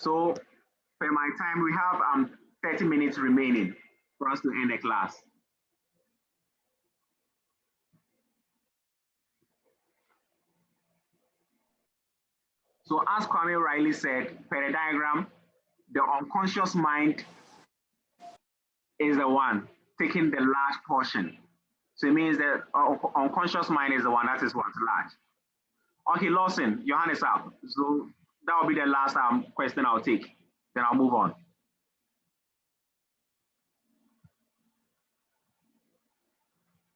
So per my time, we have 30 minutes remaining for us to end the class. So as Kwame Riley said, per the diagram, the unconscious mind is the one taking the large portion. So it means that unconscious mind is the one that is what's large. Okay, Lawson, your hand is up. So that will be the last question I'll take. Then I'll move on.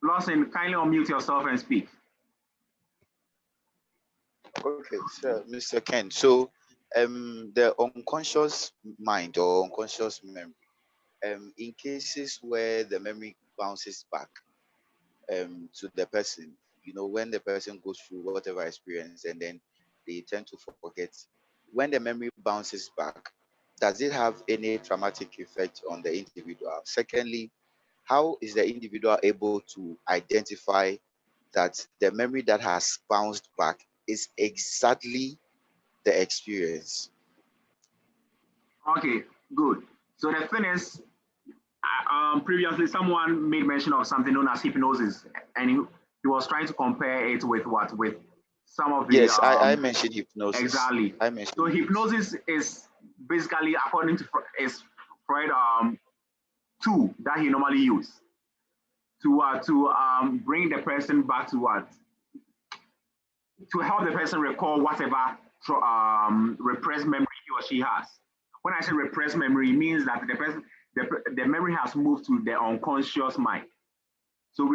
Lawson, kindly unmute yourself and speak. Okay, sir, Mr. Ken. So, the unconscious mind or unconscious memory, in cases where the memory bounces back, to the person, you know, when the person goes through whatever experience and then they tend to forget, when the memory bounces back, does it have any traumatic effect on the individual? Secondly, how is the individual able to identify that the memory that has bounced back is exactly the experience? Okay, good. So the thing is, previously someone made mention of something known as hypnosis, and he was trying to compare it with what? With some of the... Yes, I mentioned hypnosis. Exactly. I mentioned so hypnosis is basically, according to is Freud, tool that he normally uses to bring the person back to what? To help the person recall whatever repressed memory he or she has. When I say repressed memory, it means that the memory has moved to the unconscious mind. So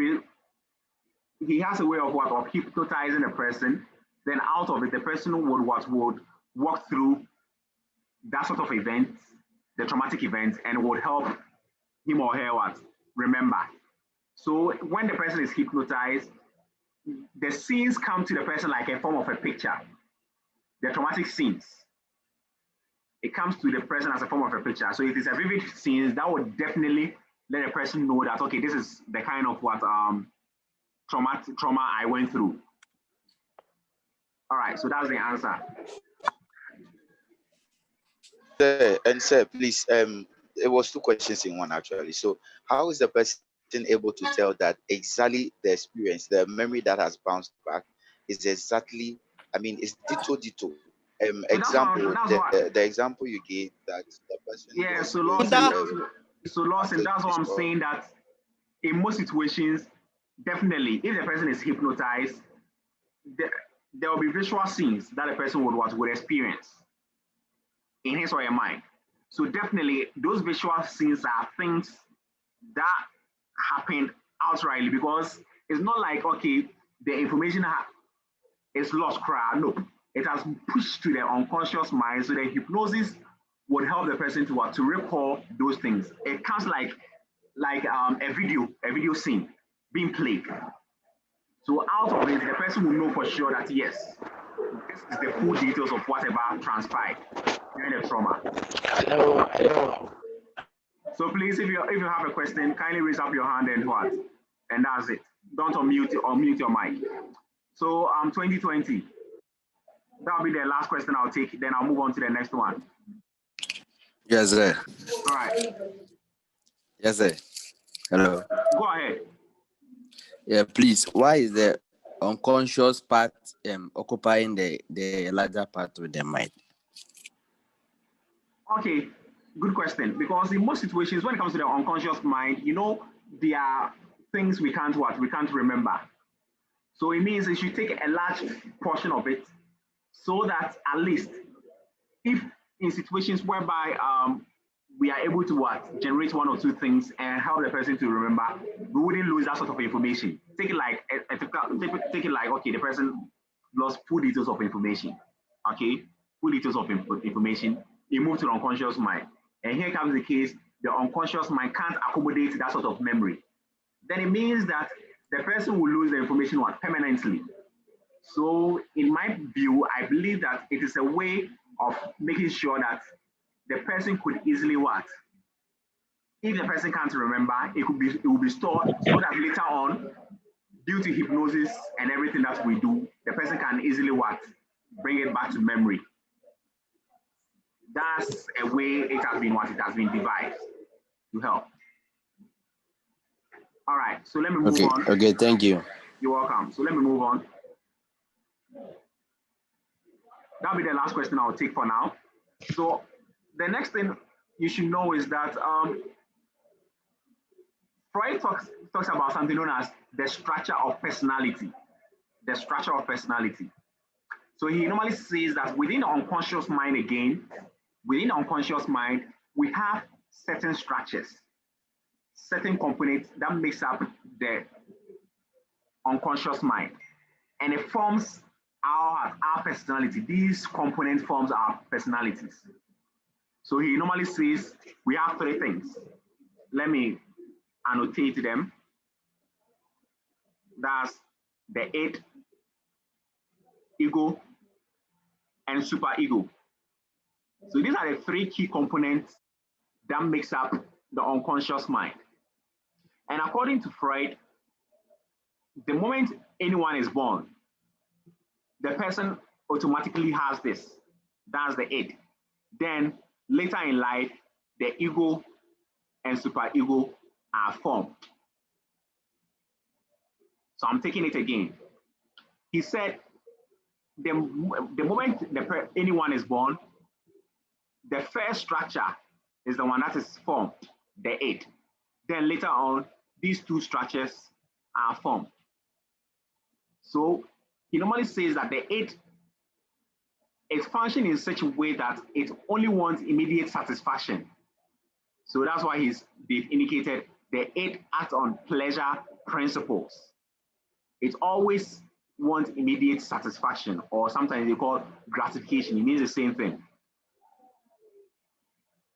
he has a way of what? Of hypnotizing a person. Then out of it, the person would walk through that sort of event, the traumatic event, and would help him or her what? Remember. So when the person is hypnotized, the scenes come to the person like a form of a picture. The traumatic scenes. It comes to the person as a form of a picture. So if it's a vivid scene, that would definitely let a person know that, okay, this is the kind of what trauma I went through. All right, so that's the answer. Sir, please, it was two questions in one actually. So how is the person able to tell that exactly the experience, the memory that has bounced back is exactly, I mean, it's ditto. Example, the example you gave that the person... Yeah, so Lawson, that's what I'm saying, that in most situations, definitely, if the person is hypnotized, there will be visual scenes that the person would experience in his or her mind. So definitely, those visual scenes are things that happened outrightly, because it's not like, okay, the information is lost crowd. No, it has pushed to the unconscious mind. So the hypnosis would help the person to recall those things. It comes like a video scene being played. So out of it, the person will know for sure that yes, this is the full details of whatever transpired during the trauma. Hello. So please, if you have a question, kindly raise up your hand and what? And that's it. Don't unmute your mic. So 2020. That'll be the last question I'll take. Then I'll move on to the next one. Yes, sir. All right. Yes, sir. Hello. Go ahead. Yeah, please. Why is the unconscious part occupying the larger part of the mind? Okay, good question. Because in most situations, when it comes to the unconscious mind, there are things we can't remember. So it means it should take a large portion of it, so that at least if in situations whereby we are able to generate one or two things and help the person to remember, we wouldn't lose that sort of information. Take it like okay, the person lost full details of information. Okay, full details of information. It moved to the unconscious mind, and here comes the case: the unconscious mind can't accommodate that sort of memory. Then it means that the person will lose the information permanently. So in my view, I believe that it is a way of making sure that the person could easily if the person can't remember, it will be stored so that later on, due to hypnosis and everything that we do, the person can easily bring it back to memory. That's a way it has been devised to help. All right, so let me move on. Okay, thank you. You're welcome. So let me move on. That'll be the last question I'll take for now. So the next thing you should know is that Freud talks about something known as the structure of personality. The structure of personality. So he normally says that within the unconscious mind within the unconscious mind, we have certain structures, certain components that makes up the unconscious mind. And it forms our personality. These components forms our personalities. So he normally says we have three things. Let me annotate them. That's the id, ego, and superego. So these are the three key components that makes up the unconscious mind. And according to Freud, the moment anyone is born, the person automatically has this. That's the id. Then later in life, the ego and superego are formed. So I'm taking it again. He said the moment anyone is born, the first structure is the one that is formed, the id. Then later on, these two structures are formed. So he normally says that the id is functioning in such a way that it only wants immediate satisfaction. So that's why they've indicated the id acts on pleasure principles. It always wants immediate satisfaction, or sometimes they call gratification. It means the same thing.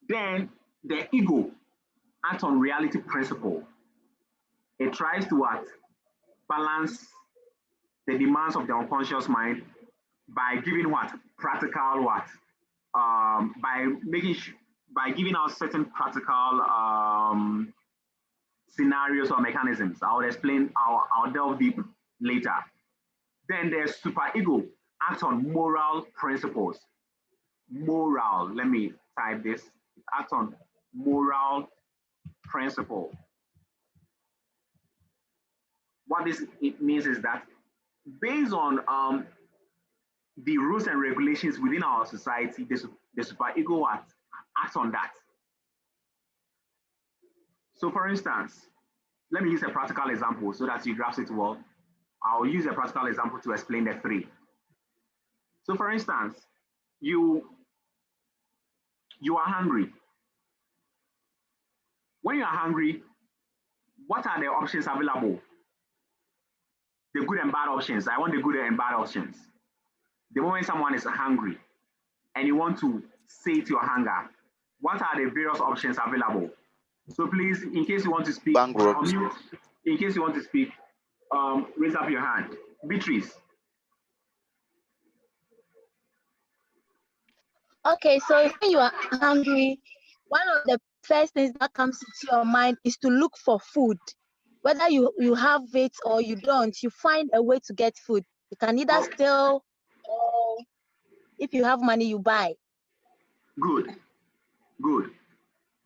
Then the ego acts on reality principle. It tries to balance the demands of the unconscious mind by giving practical by giving out certain practical scenarios or mechanisms. I'll explain. I'll delve deep later. Then the superego acts on moral principles. Moral. Let me type this. It acts on moral principle. What it means is that based on the rules and regulations within our society, the superego acts on that. So for instance, let me use a practical example so that you grasp it well. I'll use a practical example to explain the three. So for instance, you are hungry. When you are hungry, what are the options available? The good and bad options. I want the good and bad options. The moment someone is hungry and you want to sate your hunger, what are the various options available? So please, in case you want to speak, unmute. In case you want to speak, raise up your hand. Beatrice. Okay, so when you are hungry, one of the first things that comes into your mind is to look for food. Whether you have it or you don't, you find a way to get food. You can either steal, or if you have money, you buy. Good.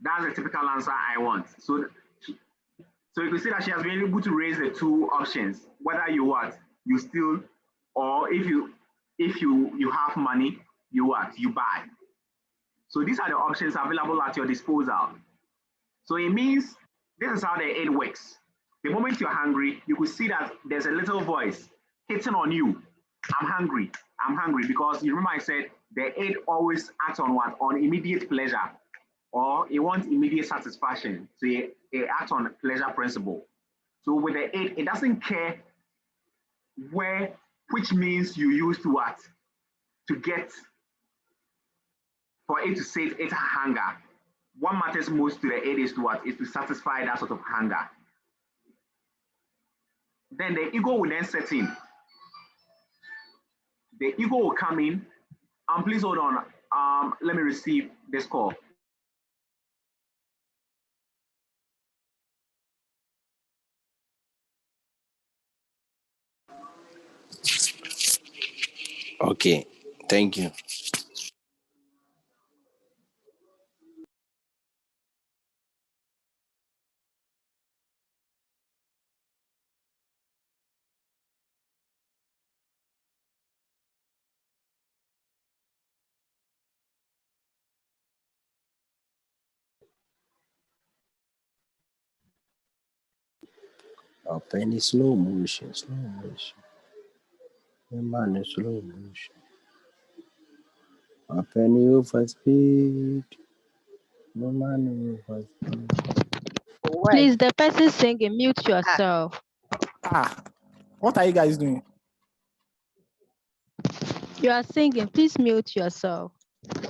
That's the typical answer I want. So you can see that she has been able to raise the two options, whether you steal, or if you have money, you buy. So these are the options available at your disposal. So it means this is how the id works. The moment you're hungry, you could see that there's a little voice hitting on you. I'm hungry, because you remember I said the id always acts on on immediate pleasure, or it wants immediate satisfaction. So it acts on pleasure principle. So with the id, it doesn't care which means you use to get, for it to sate its hunger. What matters most to the id is to satisfy that sort of hunger. Then the ego will then set in. The ego will come in. Please hold on. Let me receive this call. Okay, thank you. Open in slow motion, slow motion. The man in slow motion. Open over speed. The man over speed. Why? Please, the person singing, mute yourself. What are you guys doing? You are singing, please mute yourself.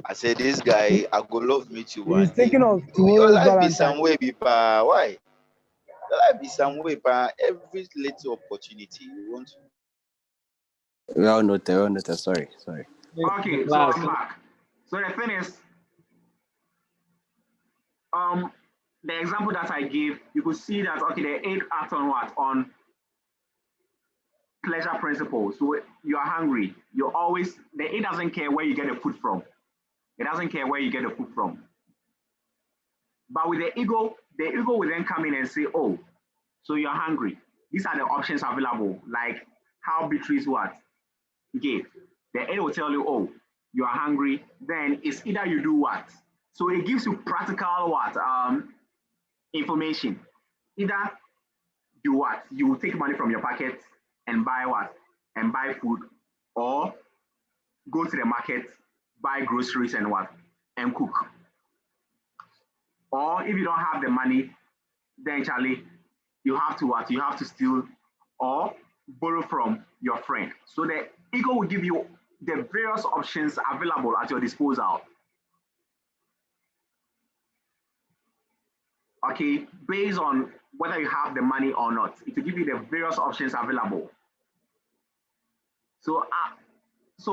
I said, this guy, I go love meet you one He's day. thinking of Your tomorrow's life be Valentine. some way, be pa. Why? Your life be some way, pa. Every little opportunity you want to. Well noted, sorry. Okay, so I'm back. So the thing is, the example that I gave, you could see that okay, the 8 act on what? On pleasure principle. So you are hungry. You always the 8 doesn't care where you get the food from. It doesn't care where you get the food from. But with the ego will then come in and say, oh, so you're hungry. These are the options available, like how Beatrice what gave. The 8 will tell you, oh, you are hungry. Then it's either you do what. So it gives you practical what information. Either you what you take money from your pocket and buy what and buy food, or go to the market, buy groceries and what and cook. Or if you don't have the money, then Charlie, you have to what? You have to steal or borrow from your friend. So the ego will give you the various options available at your disposal. Okay, based on whether you have the money or not, it will give you the various options available. So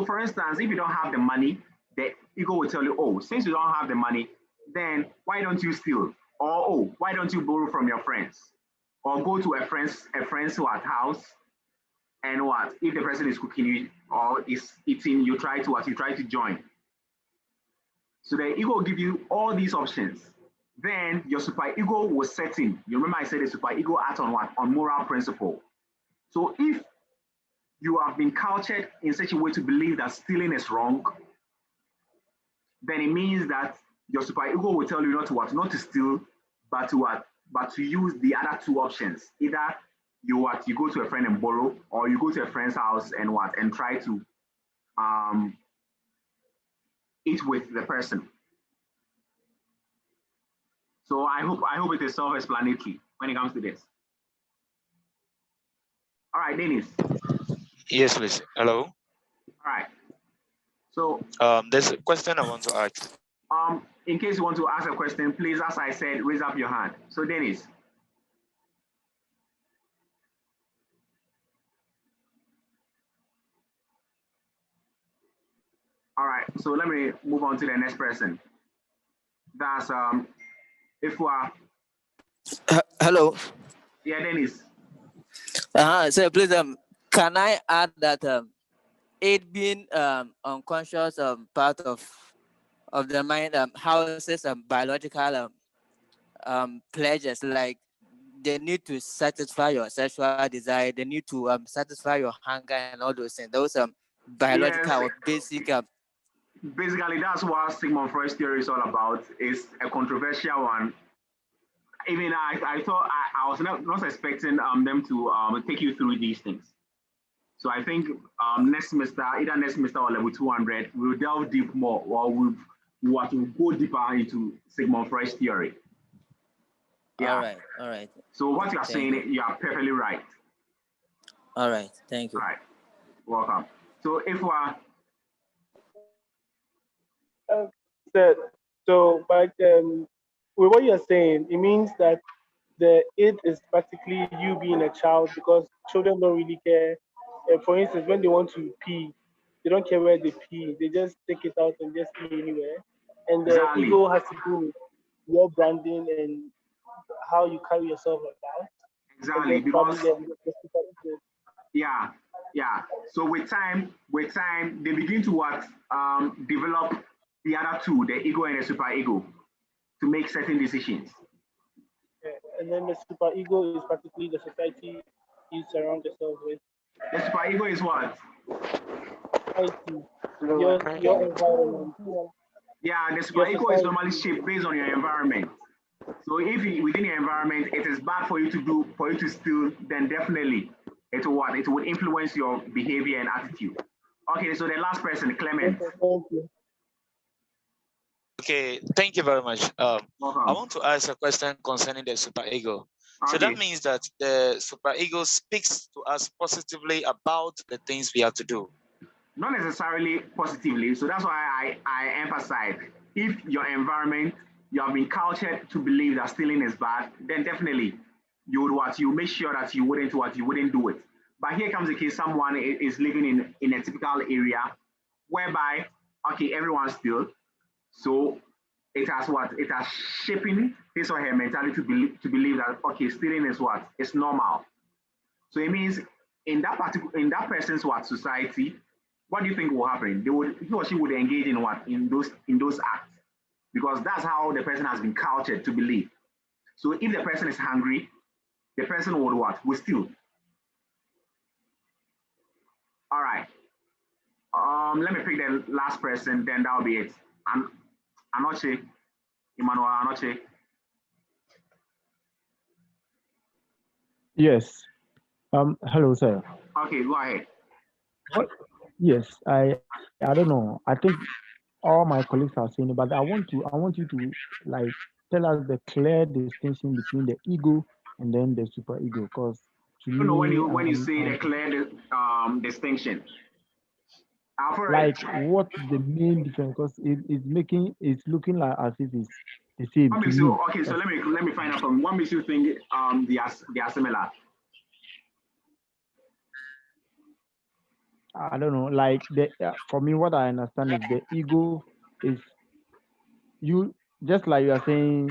for instance, if you don't have the money, the ego will tell you, oh, since you don't have the money, then why don't you steal? Or oh, why don't you borrow from your friends? Or go to a friend's house and what? If the person is cooking or is eating, you try to join. So the ego will give you all these options. Then your super ego will set in. You remember I said the super ego acts on what? On moral principle. So if you have been cultured in such a way to believe that stealing is wrong, then it means that your super ego will tell you not to what? Not to steal, but to what? But to use the other two options. Either you go to a friend and borrow, or you go to a friend's house and what? And try to eat with the person. So I hope it is self-explanatory when it comes to this. All right, Dennis. Yes, please. Hello. All right. So there's a question I want to ask. In case you want to ask a question, please, as I said, raise up your hand. So Dennis. All right. So let me move on to the next person. That's if we are. Hello. Yeah, Dennis. So please, can I add that it being unconscious part of the mind houses biological pleasures, like the need to satisfy your sexual desire, the need to satisfy your hunger and all those things. Those biological or basic. Basically, that's what Sigmund Freud's theory is all about. It's a controversial one. Even I thought I was not expecting them to take you through these things. So I think next semester, either next semester or level 200, we'll delve deep more, or we'll go deeper into Sigmund Freud's theory. Yeah. All right. So what you are saying, you are perfectly right. All right, thank you. All right, welcome. So if we are but with what you're saying, it means that the it is practically you being a child, because children don't really care. For instance, when they want to pee, they don't care where they pee. They just take it out and just pee anywhere. And the Exactly. ego has to do with your branding and how you carry yourself about. Exactly, because yeah. So with time, they begin to develop the other two, the ego and the super ego, to make certain decisions. And then the super ego is practically the society you surround yourself with. The super ego is what? Society, your environment. Yeah, the super ego is normally shaped based on your environment. So if within your environment it is bad for you to steal, then definitely it will what? It will influence your behavior and attitude. Okay, so the last person, Clement. Okay, thank you. Okay, thank you very much. I Welcome. want to ask a question concerning the superego. So Okay. that means that the superego speaks to us positively about the things we have to do. Not necessarily positively. So that's why I emphasize, if your environment, you have been cultured to believe that stealing is bad, then definitely you would what? You make sure that you wouldn't do it. But here comes the case, someone is living in a typical area whereby, okay, everyone steals. So it has what? It has shaping his or her mentality to believe that, okay, stealing is what? It's normal. So it means in that person's what society, what do you think will happen? He or she would engage in what? In those acts. Because that's how the person has been cultured to believe. So if the person is hungry, the person would what? Will steal. All right. Let me pick the last person, then that'll be it. Anoche, Emmanuel Anoche. Yes. Hello, sir. Okay, go ahead. What? Yes, I don't know. I think all my colleagues are saying it, but I want you to like tell us the clear distinction between the ego and then the super ego. Because to You know me, when you say the clear distinction. like what's the main difference? Because it's looking like as if it's the same What to makes me. you okay? So let me find out from what makes you think they are similar. I don't know. Like for me, what I understand is the ego is you just like you are saying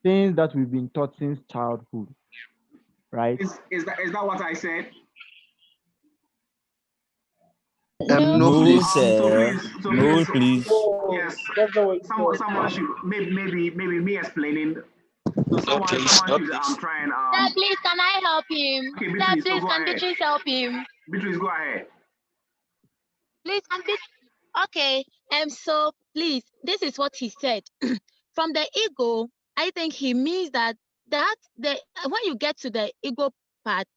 things that we've been taught since childhood, right? Is that what I said? No, No, please. sir. No, So, please. yes. That's not what you Someone should maybe me explaining. So No, someone please. No, should please. try and Sir, please, can I help him? Okay, Sir, Beatrice, so please, go can ahead. Beatrice help him? Beatrice, go ahead. Please, can Beatrice? Okay, so please, this is what he said. From the ego, I think he means that when you get to the ego part,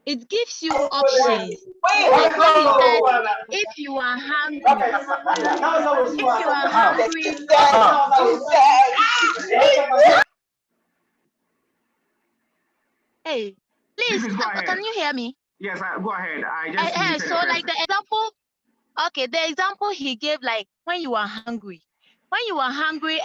it gives you options. Like when he said, if you are hungry, hey, please, Beatrice, go ahead. can you hear me? Yes, go ahead. I just muted So the person. like the example he gave, like when you are hungry,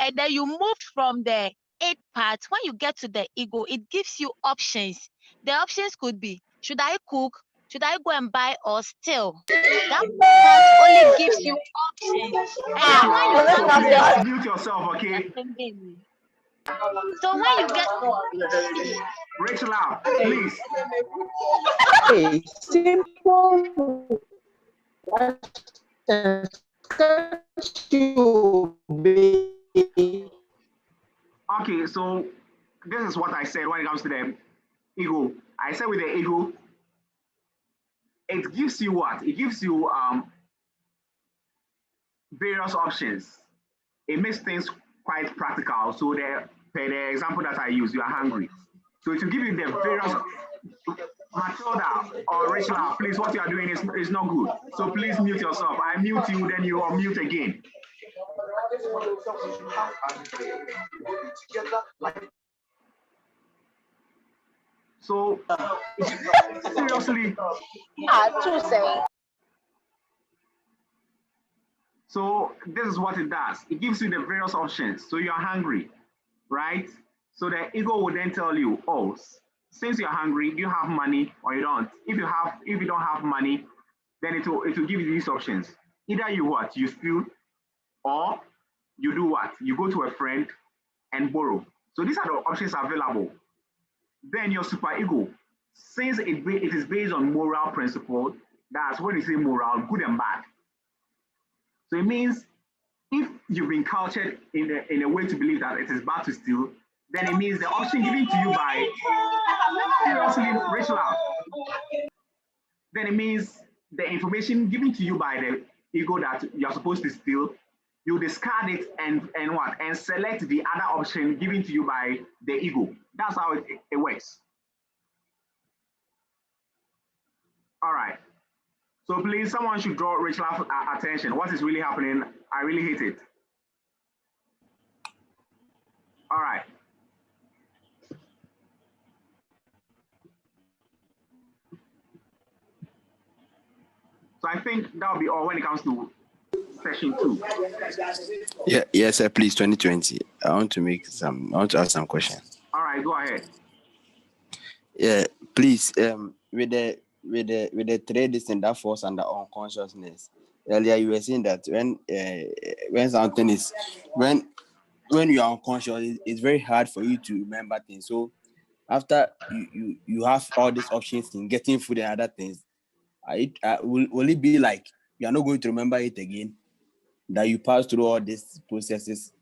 and then you moved from the 8 part, when you get to the ego, it gives you options. The options could be, should I cook? Should I go and buy or steal? That part only gives you options. And then when you come to Please mute yourself, okay? so when you get Rachel out, please. A simple Okay, so this is what I said when it comes to the ego. I said with the ego, it gives you what? It gives you various options. It makes things quite practical. So the example that I use, you are hungry. So to give you the various Matilda or Rachel, please, what you are doing is not good. So please mute yourself. I mute you, then you unmute again. So seriously. So this is what it does. It gives you the various options. So you're hungry, right? So the ego will then tell you, oh, since you're hungry, do you have money or you don't? If you don't have money, then it will give you these options. Either you what? You steal, or you do what? You go to a friend and borrow. So these are the options available. Then your superego, since it is based on moral principle, that's when you say moral, good and bad. So it means if you've been cultured in a way to believe that it is bad to steal, then it means the option given to you by seriously Rachel, then it means the information given to you by the ego that you're supposed to steal, you discard it and what? And select the other option given to you by the ego. That's how it works. All right. So please, someone should draw Rachel's attention. What is really happening? I really hate it. All right. So I think that will be all when it comes to session 2. Yeah, yes, sir. Please, 2020. I want to ask some questions. All right, go ahead. Yeah, please. With the tradition that falls under unconsciousness. Earlier, you were saying that when something is when you are unconscious, it's very hard for you to remember things. So after you have all these options in getting food and other things, will it be like you are not going to remember it again? That you pass through all these processes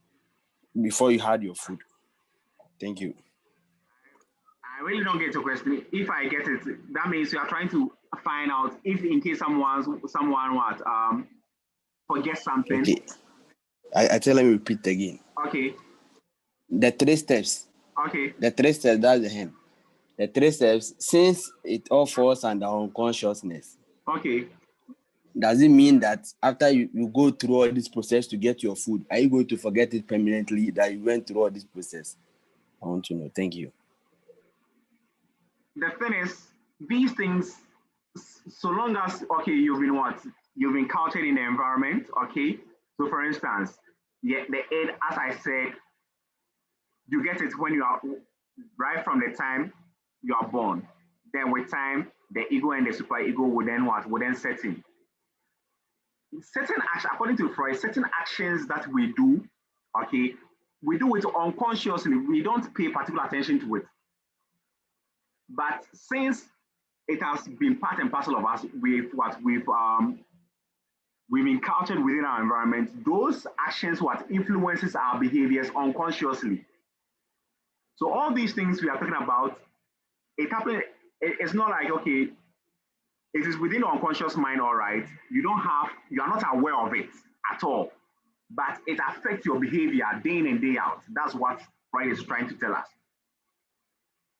before you had your food. Thank you. I really don't get your question. If I get it, that means you are trying to find out if in case someone forget something. Okay. I tell him repeat again. Okay. The 3 steps. Okay. The 3 steps, that's the hymn. The 3 steps, since it all falls under unconsciousness. Okay. Does it mean that after you go through all this process to get your food, are you going to forget it permanently that you went through all this process? I want to know. Thank you. The thing is, these things, so long as, okay, you've been cultured in the environment, okay? So for instance, the aid, as I said, you get it when you are, right from the time you are born. Then with time, the ego and the superego will then set in. Certain actions, according to Freud, certain actions that we do, okay, we do it unconsciously. We don't pay particular attention to it. But since it has been part and parcel of us with what we've been cultured within our environment, those actions influences our behaviors unconsciously. So all these things we are talking about, it happens. It's not like, okay, it is within the unconscious mind, all right. You are not aware of it at all, but it affects your behavior day in and day out. That's what Freud is trying to tell us.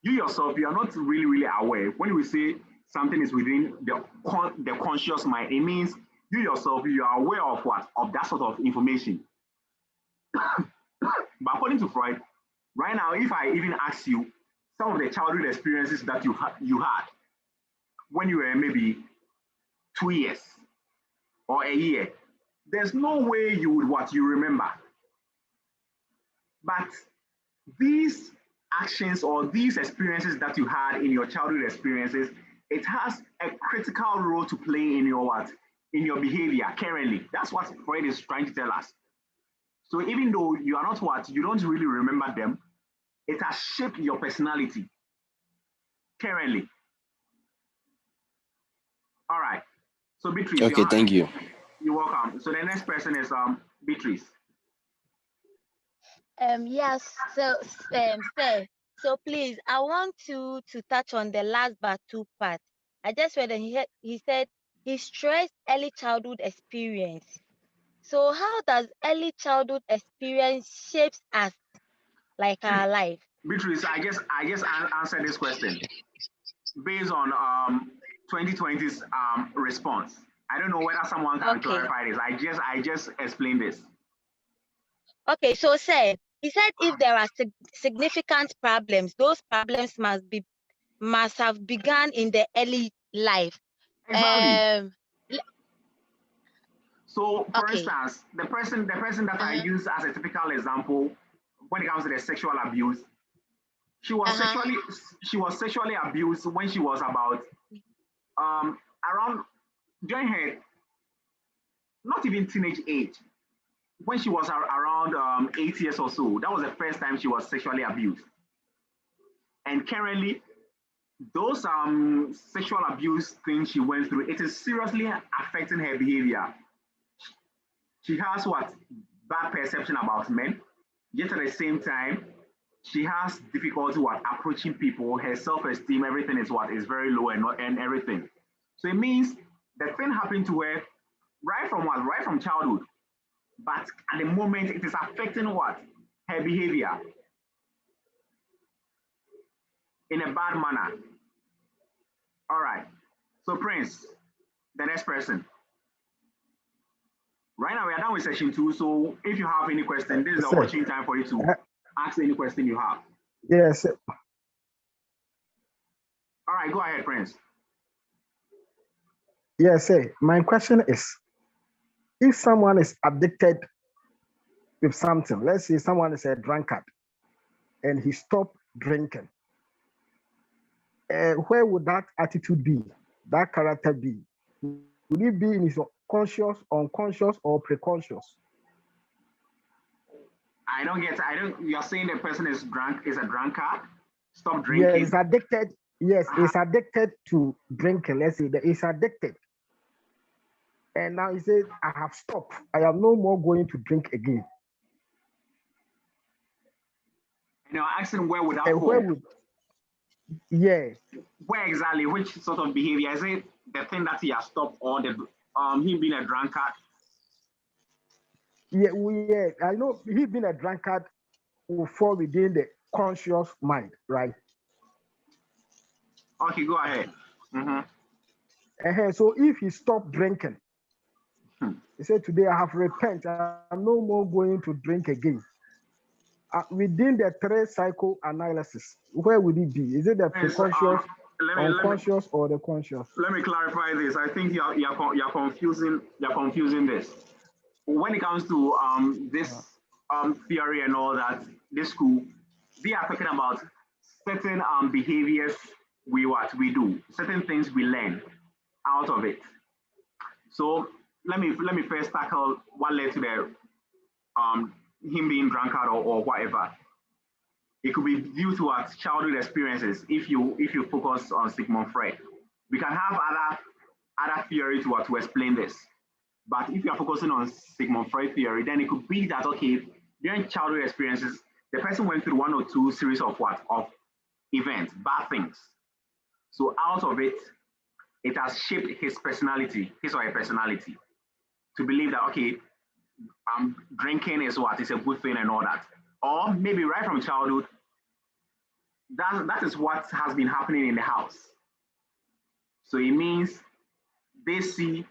You yourself, you are not really aware. When we say something is within the conscious mind, it means you yourself, you are aware of what? Of that sort of information. But according to Freud, right now, if I even ask you some of the childhood experiences that you had when you were maybe 2 years or a year, there's no way you would remember. But these actions or these experiences that you had in your childhood experiences, it has a critical role to play in your behavior currently. That's what Freud is trying to tell us. So even though you are not you don't really remember them, it has shaped your personality currently. All right. So Beatrice. Okay, thank you. You're welcome. So the next person is Beatrice. Yes. Sir. So please, I want to touch on the last but 2 part. I just read that he said he stressed early childhood experience. So how does early childhood experience shapes us, like our life? Beatrice, I guess I answered this question based on 2020's response. I don't know whether someone can clarify this. I just explained this. Okay, so he said if there are significant problems, those problems must have begun in the early life. Exactly. So for instance, the person that I use as a typical example when it comes to the sexual abuse, she was sexually abused when she was about around during her not even teenage age, when she was around 8 years or so. That was the first time she was sexually abused. And currently, those sexual abuse things she went through, it is seriously affecting her behavior. She has bad perception about men, yet at the same time, she has difficulty approaching people. Her self-esteem, everything is very low and everything. So it means the thing happened to her right from childhood. but at the moment it is affecting what? Her behavior in a bad manner. All right. So Prince, the next person. Right now we are done with session 2. So if you have any question, this is the opportunity time for you to ask any question you have. Yes. All right, go ahead, Prince. Yes, my question is, if someone is addicted with something, let's say someone is a drunkard and he stopped drinking, where would that attitude be, that character be? Would it be in his conscious, unconscious, or preconscious? I don't, you're saying the person is drunk, is a drunkard? Stop drinking? Yeah, he's addicted. Yes, he's addicted to drinking. Let's say that he's addicted. And now he says, I have stopped. I am no more going to drink again. And you're asking where would that fall? Where would, Where exactly? Which sort of behavior? Is it the thing that he has stopped, or the him being a drunkard? Yeah, I know he being a drunkard will fall within the conscious mind, right? Okay, go ahead. So if he stopped drinking, he said, today I have repented. I'm no more going to drink again. Within the 3 psychoanalysis, where would it be? Is it the preconscious, unconscious, or the conscious? Let me clarify this. I think you're confusing this. When it comes to this theory and all that, this school, they are talking about certain behaviors we do, certain things we learn out of it. So let me first tackle what led to the him being drunkard or whatever. It could be due to our childhood experiences. If you focus on Sigmund Freud, we can have other theory to explain this. But if you are focusing on Sigmund Freud theory, then it could be that, okay, during childhood experiences, the person went through 1 or 2 series of events, bad things. So out of it, it has shaped his personality, his or her personality, to believe that, okay, drinking is a good thing and all that. Or maybe right from childhood, that is what has been happening in the house. So it means they see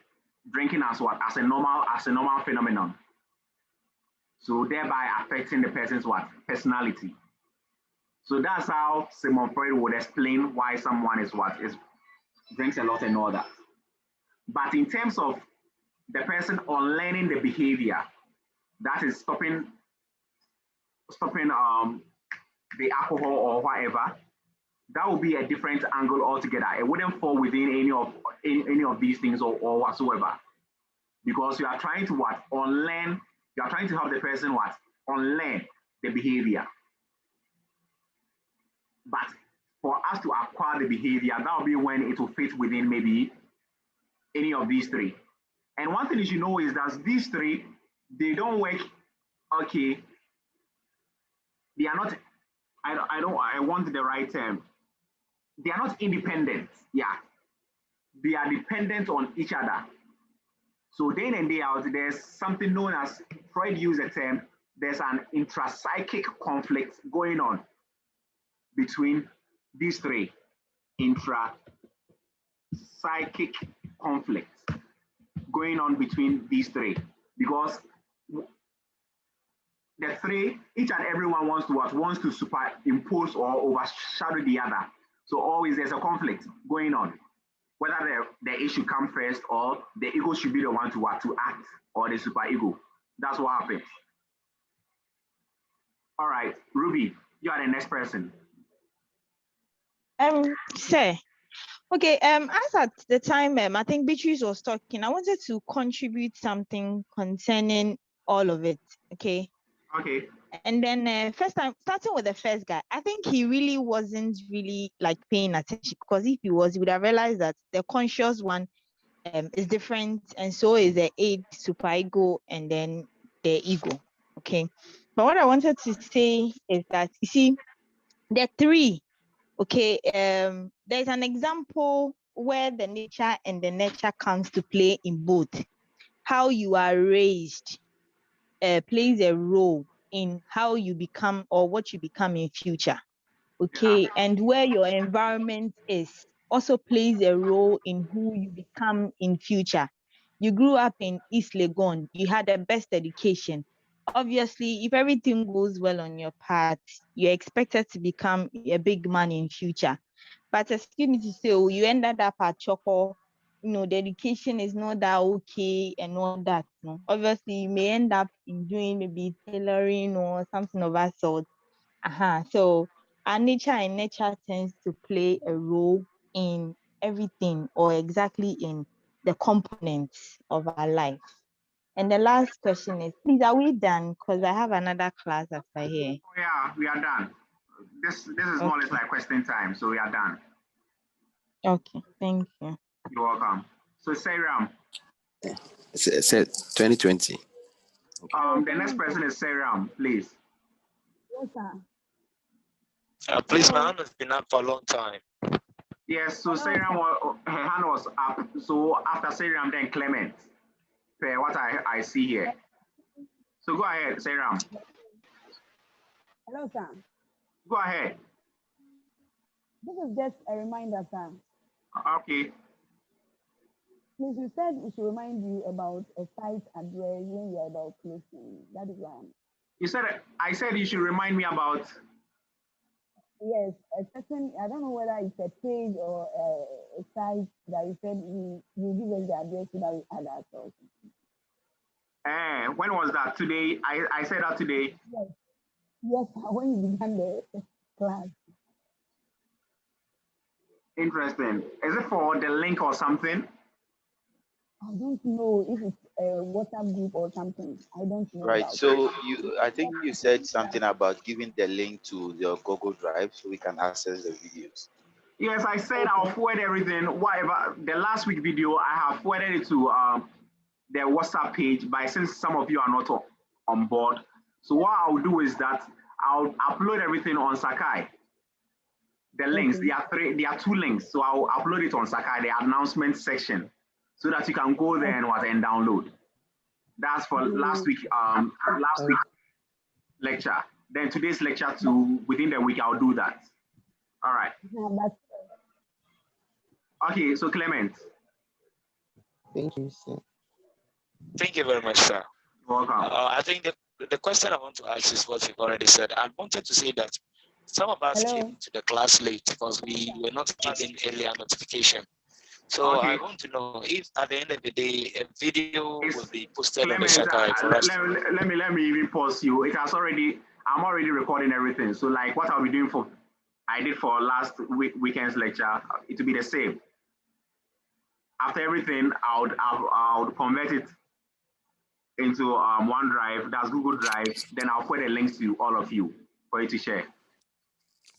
drinking as as a normal phenomenon. So thereby affecting the person's personality. So that's how Sigmund Freud would explain why someone is drinks a lot and all that. But in terms of the person unlearning the behavior, that is stopping the alcohol or whatever, that would be a different angle altogether. It wouldn't fall within any of these things or whatsoever, because you are trying to unlearn. You are trying to help the person unlearn the behavior. But for us to acquire the behavior, that will be when it will fit within maybe any of these 3. And one thing you should know is that these 3, they don't work. Okay, they are not. I want the right term. They are not independent. Yeah, they are dependent on each other. So day in and day out, there's something known as, Freud used the term, there's an intrapsychic conflict going on between these 3. Intrapsychic conflict going on between these 3, because the 3, each and everyone wants to superimpose or overshadow the other. So always there's a conflict going on, whether the issue come first or the ego should be the one to act, or the superego. That's what happens. All right, Ruby, you are the next person. Sir. Okay, as at the time, I think Beatrice was talking, I wanted to contribute something concerning all of it, okay? Okay. And then first time, starting with the first guy, I think he really wasn't paying attention, because if he was, he would have realized that the conscious one is different, and so is the id, superego, and then the ego, okay? But what I wanted to say is that, you see, the 3, okay, there's an example where the nature and the nurture comes to play in both. How you are raised, plays a role in how you become or what you become in future. Okay, and where your environment is also plays a role in who you become in future. You grew up in East Legon, you had the best education. Obviously, if everything goes well on your path, you're expected to become a big man in future. But excuse me to say, oh, you ended up at Choco, the education is not that okay and all that. No? Obviously, you may end up in doing maybe tailoring or something of that sort. So our nature and nature tends to play a role in everything or exactly in the components of our life. And the last question is, please, are we done? Because I have another class after here. Oh, yeah, we are done. This is more or less like question time, so we are done. Okay, thank you. You're welcome. So Seram. Said 2020. The next person is Seram, please. Yes, sir. Please, my hand has been up for a long time. Yes, so Seram, her hand was up. So after Seram, then Clement. Per what I see here. So go ahead, Seram. Hello, sir. Go ahead. This is just a reminder, sir. Okay. Please, you said we should remind you about a site address when you're about closing. That is why I said you should remind me about. Yes, a certain, I don't know whether it's a page or a site that you said you give us the address so that we add ourselves. When was that? Today? I said that today. Yes, when you began the class. Interesting. Is it for the link or something? I don't know if it's a WhatsApp group or something. I don't know. Right. So I think you said something about giving the link to your Google Drive so we can access the videos. Yes, I said I'll forward everything. Whatever the last week video, I have forwarded it to the WhatsApp page. But since some of you are not on board, so what I'll do is that I'll upload everything on Sakai. The links, there are two links. So I'll upload it on Sakai, the announcement section, so that you can go there and download. That's for last week lecture. Then today's lecture too, within the week, I'll do that. All right. Okay, so Clement. Thank you, sir. Thank you very much, sir. You're welcome. I think the question I want to ask is what you've already said. I wanted to say that some of us came to the class late because we were not given earlier notification. So I want to know if at the end of the day, a video will be posted on the Sakai for us. Let me even pause you. I'm already recording everything. So like what I'll be doing I did for last weekend's lecture, it will be the same. After everything, I would convert it into OneDrive, that's Google Drive. Then I'll put the links to all of you for you to share.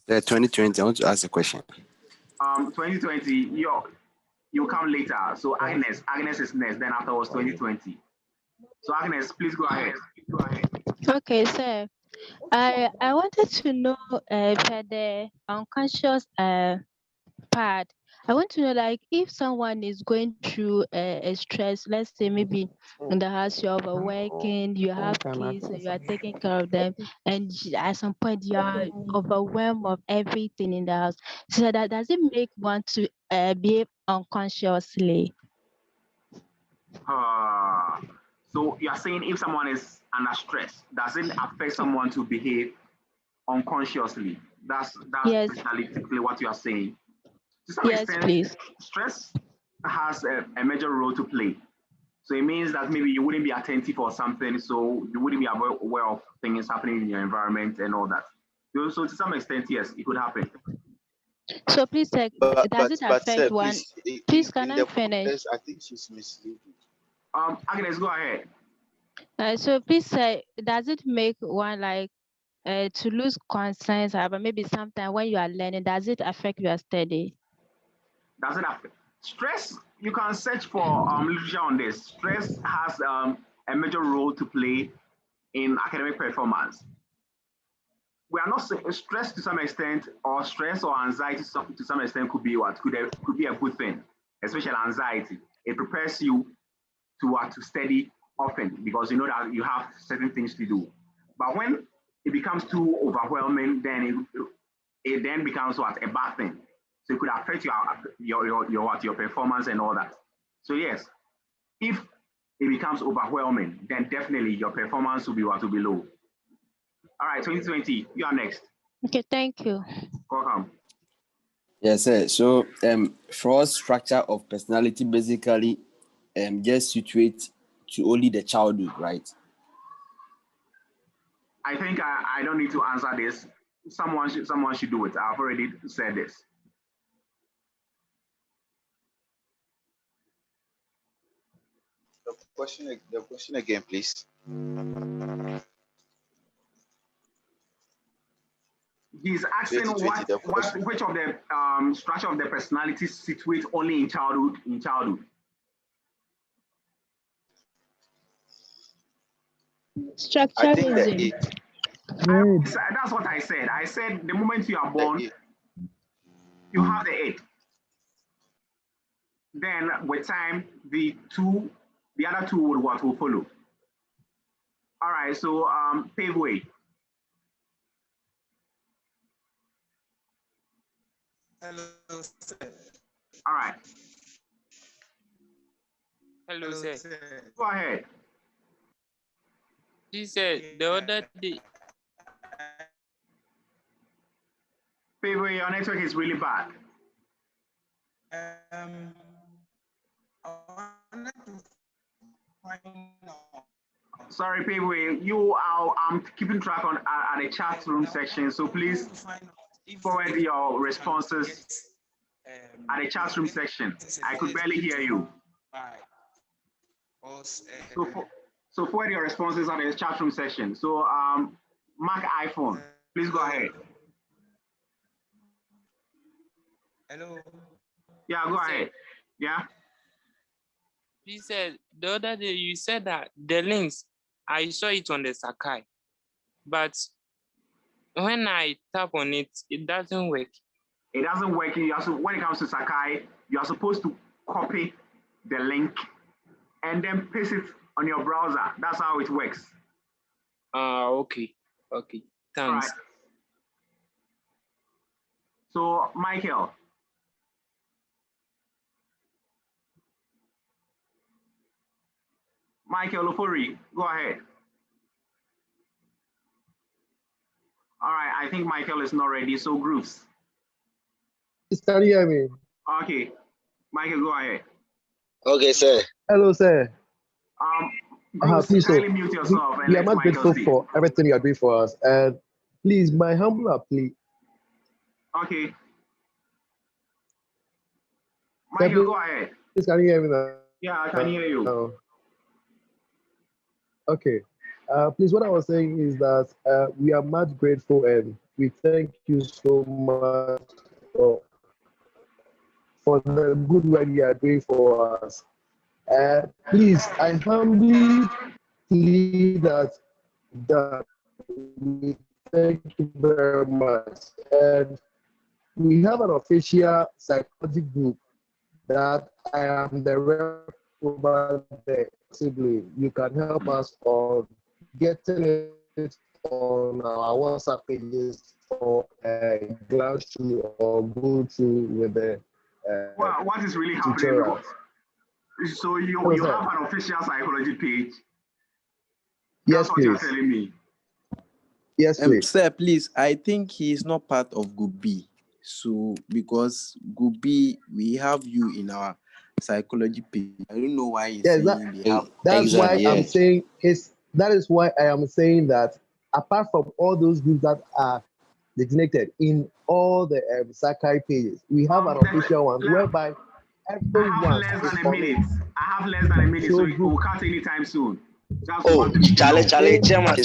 2020, I want to ask a question. 2020, you come later. So Agnes is next. Then afterwards 2020. So Agnes, please go ahead. Okay, sir. I wanted to know for the unconscious part. I want to know, like, if someone is going through a stress, let's say maybe in the house you're overworking, you have kids, you are taking care of them, and at some point you are overwhelmed of everything in the house. So that does it make one to behave unconsciously? So you're saying if someone is under stress, does it affect someone to behave unconsciously? That's typically what you are saying. To some extent, please. Stress has a major role to play. So it means that maybe you wouldn't be attentive or something, so you wouldn't be aware of things happening in your environment and all that. So to some extent, yes, it could happen. So please, does it affect one? Please, can I finish? I think she's misleading. Agnes, go ahead. So please say, does it make one like to lose conscience, but maybe sometimes when you are learning, does it affect your study? Does it affect stress? You can search for literature on this. Stress has a major role to play in academic performance. We are not saying stress to some extent, or stress or anxiety to some extent could be a good thing, especially anxiety. It prepares you to study often because you know that you have certain things to do. But when it becomes too overwhelming, then it then becomes what, a bad thing. So it could affect your performance and all that. So yes, if it becomes overwhelming, then definitely your performance will be what, will be low. All right, 2020, you are next. Okay, thank you. Welcome. Yes, sir. So Freud's structure of personality basically just situates to only the childhood, right? I think I don't need to answer this. Someone should do it. I've already said this. The question again, please. He's asking which of the structure of the personality situates only in childhood. Structuralism. That's what I said. I said the moment you are born, you have the 8. Then with time, the other two will follow. All right, so pave way. Hello, sir. All right. Hello, sir. Go ahead. He said the other day. Pave way, your network is really bad. I wanted to find out. Sorry, people, I'm keeping track on at the chat room section, so please forward your responses at the chat room section. I could barely hear you. So forward your responses at the chat room section. So Mark iPhone, please go ahead. Hello. Yeah, go ahead. Yeah. He said the other day you said that the links, I saw it on the Sakai, but when I tap on it, it doesn't work. It doesn't work. When it comes to Sakai, you are supposed to copy the link and then paste it on your browser. That's how it works. Okay. Okay. Thanks. Right. So Michael. Michael Ofori, go ahead. All right, I think Michael is not ready, so Grooves. Can you hear me? Okay, Michael, go ahead. Okay, sir. Hello, sir. Grooves, Please, kindly mute yourself and we are let not Michael grateful speak. for everything you are doing for us. And please, my humble plea. Okay. Michael, go ahead. Please, can you hear me now? Yeah, I can hear you. Okay. Please, what I was saying is that we are much grateful and we thank you so much for the good work you are doing for us. Please, I humbly plead that we thank you very much. And we have an official psychology group that I am the rep over there. Possibly, you can help us on getting it on our WhatsApp pages or glance through or go through with the. What is really happening now? So you have an official psychology page? Yes, That's what please. you're telling me. Yes, please. Sir, please, I think he is not part of Gubi. So, because Gubi, we have you in our psychology page. I don't know why he's saying they have. That's why I'm saying that is why I am saying that apart from all those groups that are designated in all the Sakai pages, we have an official one whereby everyone I have less than a minute, so it will cut anytime soon. That's Charlie, chairman.